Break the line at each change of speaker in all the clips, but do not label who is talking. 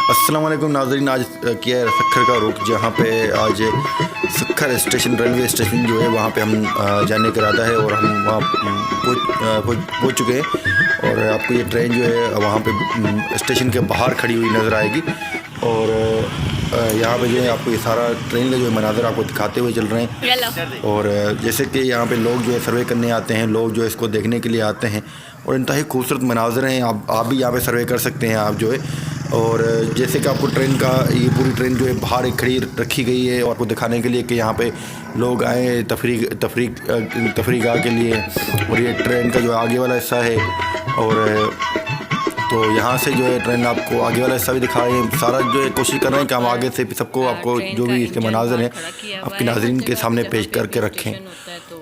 अस्सलाम वालेकुम नाज़रीन। आज किया है सखर का रुख, जहाँ पे आज सखर स्टेशन रेलवे स्टेशन जो है वहाँ पे हम जाने का इरादा है और हम वहाँ पहुँच चुके हैं। और आपको ये ट्रेन जो है वहाँ पे स्टेशन के बाहर खड़ी हुई नज़र आएगी। और यहाँ पे जो है आपको ये सारा ट्रेन का जो है मनाज़र आपको दिखाते हुए चल रहे हैं। और जैसे कि यहाँ पे लोग जो है सर्वे करने आते हैं, लोग जो है इसको देखने के लिए आते हैं और इंतहाई खूबसूरत मनाज़र हैं। आप भी यहाँ पे सर्वे कर सकते हैं आप जो है। और जैसे कि आपको ट्रेन का ये पूरी ट्रेन जो है बाहर एक खड़ी रखी गई है और आपको दिखाने के लिए कि यहाँ पे लोग आए तफरीगाह के लिए। और ये ट्रेन का जो आगे वाला हिस्सा है और तो यहाँ से जो है ट्रेन आपको आगे वाला हिस्सा भी दिखा रहे हैं। सारा जो है कोशिश कर रहे हैं कि हम आगे से सबको आपको जो भी इसके मनाज़र हैं आपके नाज़रीन के सामने पेश करके रखें।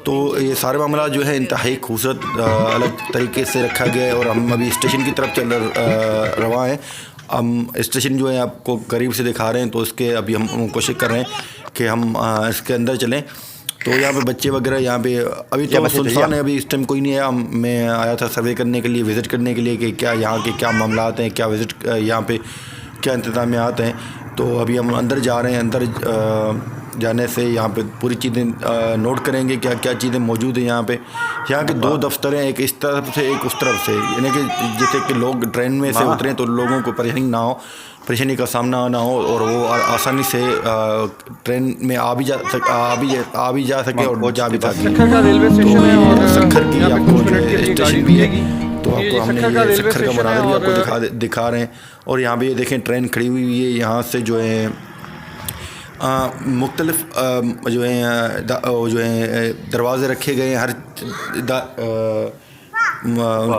तो ये सारे मामला जो है इंतहाई खूबसूरत अलग तरीके से रखा गया है। और हम अभी स्टेशन की तरफ रवा हैं। हम स्टेशन जो है आपको करीब से दिखा रहे हैं, तो इसके अभी हम कोशिश कर रहे हैं कि हम इसके अंदर चलें। तो यहाँ पे बच्चे वगैरह यहाँ पे अभी तो सुनसान है, अभी इस टाइम कोई नहीं है। मैं आया था सर्वे करने के लिए, विज़िट करने के लिए कि क्या यहाँ के क्या मामलात हैं, क्या विज़िट यहाँ पे क्या इंतज़ामियात हैं। तो अभी हम अंदर जा रहे हैं। अंदर जाने से यहाँ पे पूरी चीज़ें नोट करेंगे क्या क्या चीज़ें मौजूद हैं यहाँ पे। यहाँ के दो दफ्तर हैं, एक इस तरफ से एक उस तरफ से, यानी कि जैसे कि लोग ट्रेन में से उतरें तो लोगों को परेशानी का सामना ना हो और वो आसानी से ट्रेन में आ भी जा सके और जा भी सके।
सखर का रेलवे स्टेशन है और
सखर की आपको स्टेशन भी है, तो आपको
ये
हमने
सखर का
ये
रेलवे
सखर का
स्टेशन है
मनाज़र भी
और
आपको दिखा रहे हैं। और यहाँ पे ये देखें ट्रेन खड़ी हुई है। यहाँ से जो है मुख्तलिफ जो है दरवाज़े रखे गए हैं। हर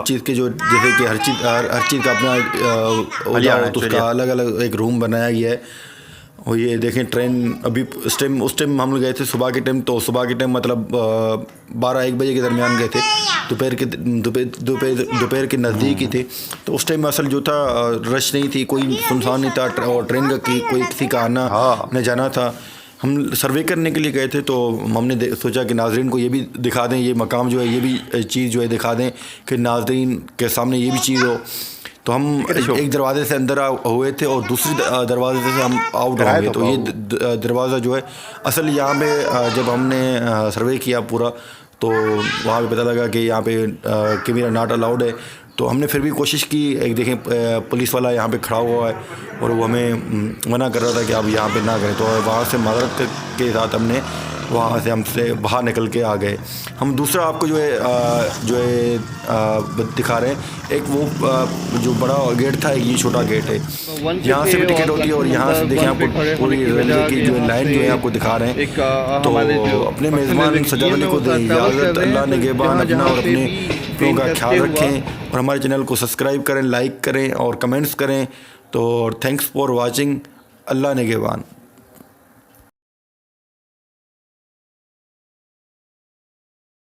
चीज़ के जो जैसे कि हर चीज़ का अपना तो उसका अलग अलग एक रूम बनाया गया है। और ये देखें ट्रेन अभी उस टाइम हम लोग गए थे सुबह के टाइम, तो सुबह के टाइम मतलब 12-1 बजे के दरमियान गए थे। दोपहर के नज़दीक ही थे। तो उस टाइम असल जो था रश नहीं थी, कोई सुनसान नहीं था और ट्रेन का कोई किसी का आना न जाना था। हम सर्वे करने के लिए गए थे, तो हमने सोचा कि नाज़रीन को ये भी दिखा दें, ये मकाम जो है ये भी चीज़ जो है दिखा दें कि नाज़रीन के सामने ये भी चीज़ हो। तो हम एक दरवाजे से अंदर हुए थे और दूसरी दरवाजे से हम आउट हो गए। तो ये दरवाज़ा जो है असल यहाँ पे जब हमने सर्वे किया पूरा, तो वहाँ पे पता लगा कि यहाँ पे कैमरा नॉट अलाउड है। तो हमने फिर भी कोशिश की। एक देखें पुलिस वाला यहाँ पे खड़ा हुआ है और वो हमें मना कर रहा था कि आप यहाँ पे ना करें। तो वहाँ से माजरत के साथ हमसे बाहर निकल के आ गए। हम दूसरा आपको जो है दिखा रहे हैं। एक वो जो बड़ा गेट था, एक ये छोटा गेट है, यहाँ से भी टिकट होती है। और यहाँ से देखें आपको पूरी रेलवे की जो लाइन जो है आपको दिखा रहे हैं। तो अपने मेज़बान सजाद अली को दें इजाज़त। अल्लाह निगहबान अपना और अपने लोगों का ख्याल रखें और हमारे चैनल को सब्सक्राइब करें, लाइक करें और कमेंट्स करें। तो थैंक्स फॉर वाचिंग। अल्लाह निगहबान।